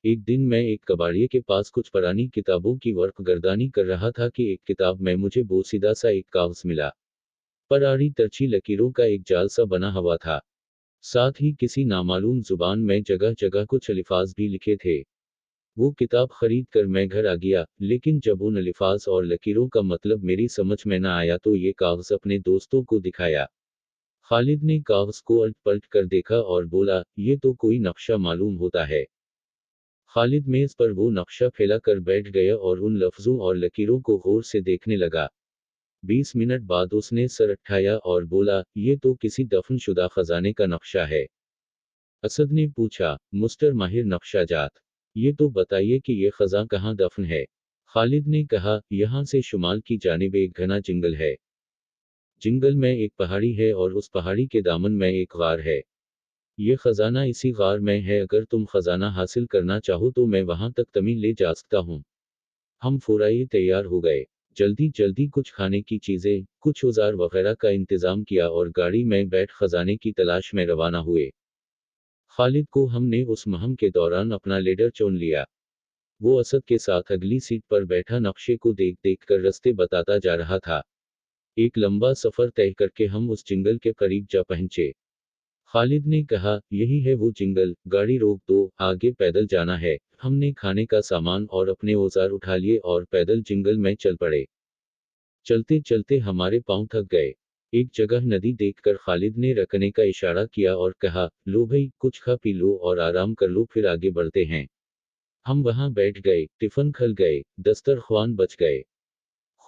एक दिन मैं एक कबाड़िए के पास कुछ पुरानी किताबों की वर्क गर्दानी कर रहा था कि एक किताब में मुझे बोसीदा सा एक कागज मिला। पर आड़ी तिरछी लकीरों का एक जाल सा बना हुआ था। साथ ही किसी नामालूम जुबान में जगह जगह कुछ अल्फाज भी लिखे थे। वो किताब खरीद कर मैं घर आ गया, लेकिन जब उन अल्फाज और लकीरों का मतलब मेरी समझ में न आया तो ये कागज अपने दोस्तों को दिखाया। खालिद ने कागज को उलट पलट कर देखा और बोला, ये तो कोई नक्शा मालूम होता है। खालिद मेज पर वो नक्शा फैला कर बैठ गया और उन लफ्जों और लकीरों को गौर से देखने लगा। 20 मिनट बाद उसने सर उठाया और बोला, ये तो किसी दफनशुदा खजाने का नक्शा है। असद ने पूछा, मुस्टर माहिर नक्शाजात, ये तो बताइए कि ये खजा कहाँ दफन है। खालिद ने कहा, यहाँ से शुमाल की जानिब एक घना जंगल है। जंगल में एक पहाड़ी है और उस पहाड़ी के दामन में एक गार है। ये खजाना इसी गार में है। अगर तुम खजाना हासिल करना चाहो तो मैं वहां तक तुम्हें ले जा सकता हूँ। हम फौरी तैयार हो गए। जल्दी जल्दी कुछ खाने की चीजें, कुछ औजार वगैरह का इंतजाम किया और गाड़ी में बैठ खजाने की तलाश में रवाना हुए। खालिद को हमने उस मुहिम के दौरान अपना लीडर चुन लिया। वो असद के साथ अगली सीट पर बैठा नक्शे को देख देख कर रास्ते बताता जा रहा था। एक लंबा सफर तय करके हम उस जंगल के करीब जा पहुंचे। खालिद ने कहा, यही है वो जंगल, गाड़ी रोक दो, आगे पैदल जाना है। हमने खाने का सामान और अपने औजार उठा लिए और पैदल जंगल में चल पड़े। चलते चलते हमारे पांव थक गए। एक जगह नदी देखकर खालिद ने रखने का इशारा किया और कहा, लो भाई, कुछ खा पी लो और आराम कर लो, फिर आगे बढ़ते हैं। हम वहां बैठ गए, टिफिन खल गए, दस्तरख्वान बच गए।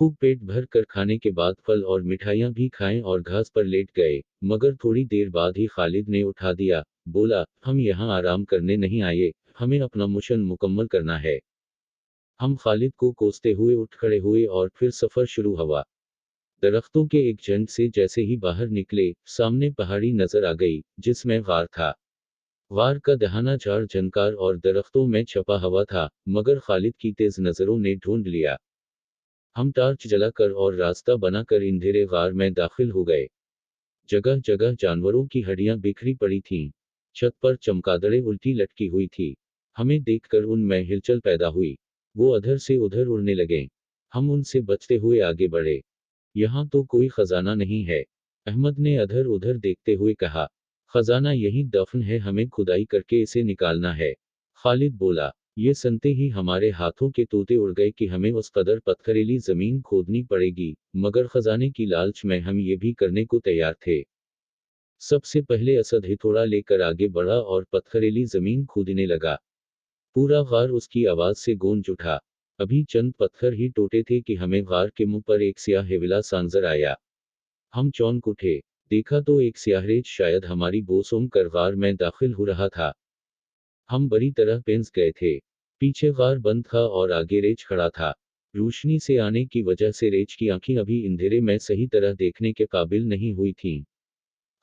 खूब पेट भर कर खाने के बाद फल और मिठाइयाँ भी खाएं और घास पर लेट गए। मगर थोड़ी देर बाद ही खालिद ने उठा दिया। बोला, हम यहाँ आराम करने नहीं आए, हमें अपना मिशन मुकम्मल करना है। हम खालिद को कोसते हुए उठ खड़े हुए और फिर सफर शुरू हुआ। दरख्तों के एक झुंड से जैसे ही बाहर निकले, सामने पहाड़ी नजर आ गई, जिसमें गार था। गार का दहाना झाड़ झंकार और दरख्तों में छपा हुआ था, मगर खालिद की तेज नजरों ने ढूंढ लिया। हम टार्च जलाकर और रास्ता बनाकर अंधेरे गार में दाखिल हो गए। जगह जगह जानवरों की हड्डियां बिखरी पड़ी थीं। छत पर चमगादड़ें उल्टी लटकी हुई थी। हमें देखकर उनमें हिलचल पैदा हुई। वो अधर से उधर उड़ने लगे। हम उनसे बचते हुए आगे बढ़े। यहाँ तो कोई खजाना नहीं है, अहमद ने अधर उधर देखते हुए कहा। खजाना यहीं दफन है, हमें खुदाई करके इसे निकालना है। खालिद बोला। ये सुनते ही हमारे हाथों के तोते उड़ गए कि हमें उस कदर पत्थरीली जमीन खोदनी पड़ेगी, मगर खजाने की लालच में हम ये भी करने को तैयार थे। सबसे पहले असद हिथौड़ा लेकर आगे बढ़ा और पत्थरीली जमीन खोदने लगा। पूरा गार उसकी आवाज से गूंज उठा। अभी चंद पत्थर ही टूटे थे कि हमें गार के मुंह पर एक स्याह हेविला सांजर आया। हम चौंक उठे। देखा तो एक स्याहरेज शायद हमारी बो सूंघ कर गार में दाखिल हो रहा था। हम बड़ी तरह पेंस गए थे। पीछे गार बंद था और आगे रेच खड़ा था। रोशनी से आने की वजह से रेच की आंखें अभी अंधेरे में सही तरह देखने के काबिल नहीं हुई थीं।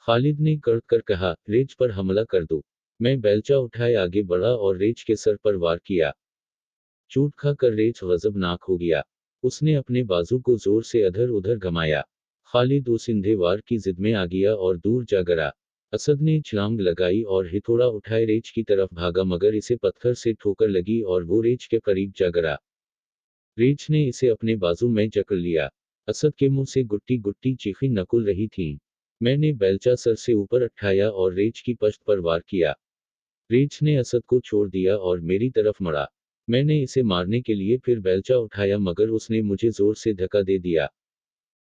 खालिद ने कड़क कर कहा, रेच पर हमला कर दो। मैं बेलचा उठाए आगे बढ़ा और रेच के सर पर वार किया। चोट खाकर रेच गजबनाक हो गया। उसने अपने बाजू को जोर से अधर उधर घमाया। खालिद उस इंधे वार की जिद में आ गया और दूर जा गिरा। असद ने छलांग लगाई और हिथौड़ा उठाए रेच की तरफ भागा, मगर इसे पत्थर से ठोकर लगी और वो रेच के करीब जा गिरा। रेच ने इसे अपने बाजू में जकड़ लिया। असद के मुंह से गुट्टी गुट्टी चीखें नकुल रही थीं। मैंने बेलचा सर से ऊपर उठाया और रेच की पश्त पर वार किया। रेच ने असद को छोड़ दिया और मेरी तरफ मुड़ा। मैंने इसे मारने के लिए फिर बेलचा उठाया, मगर उसने मुझे जोर से धक्का दे दिया।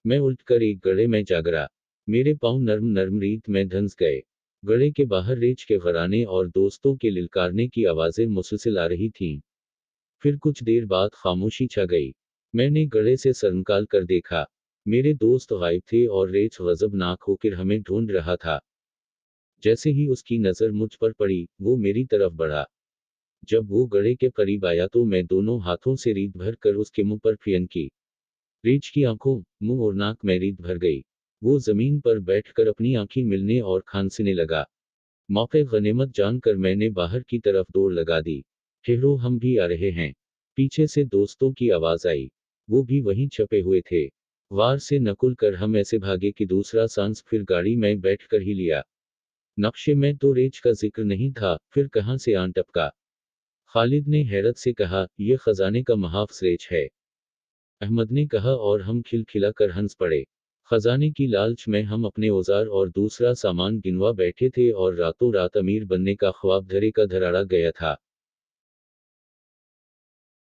मैं उलटकर एक गड्ढे में जा गिरा। मेरे पांव नर्म नर्म रेत में धंस गए। गड्ढे के बाहर रेच के घराने और दोस्तों के लिलकारने की आवाजें मुसलसल आ रही थीं। फिर कुछ देर बाद खामोशी छा गई। मैंने गड्ढे से सर निकाल कर देखा। मेरे दोस्त गायब थे और रेच गजबनाक होकर हमें ढूंढ रहा था। जैसे ही उसकी नजर मुझ पर पड़ी, वो मेरी तरफ बढ़ा। जब वो गड्ढे के करीब आया तो मैं दोनों हाथों से रेत भर कर उसके मुंह पर फेंकी। रेच की आंखों, मुंह और नाक में रेत भर गई। वो जमीन पर बैठकर अपनी आंखें मिलने और खांसने लगा। मौके गनीमत जानकर मैंने बाहर की तरफ दौड़ लगा दी। ठहरो, हम भी आ रहे हैं। पीछे से दोस्तों की आवाज आई। वो भी वहीं छपे हुए थे। वार से नकुल कर हम ऐसे भागे कि दूसरा सांस फिर गाड़ी में बैठकर ही लिया। नक्शे में तो रेच का जिक्र नहीं था, फिर कहां से आन टपका। खालिद ने हैरत से कहा, ये खजाने का महाफ रेच है। अहमद ने कहा और हम खिलखिला कर हंस पड़े। खजाने की लालच में हम अपने औजार और दूसरा सामान गिनवा बैठे थे और रातों रात अमीर बनने का ख्वाब धरे का धराड़ा गया था।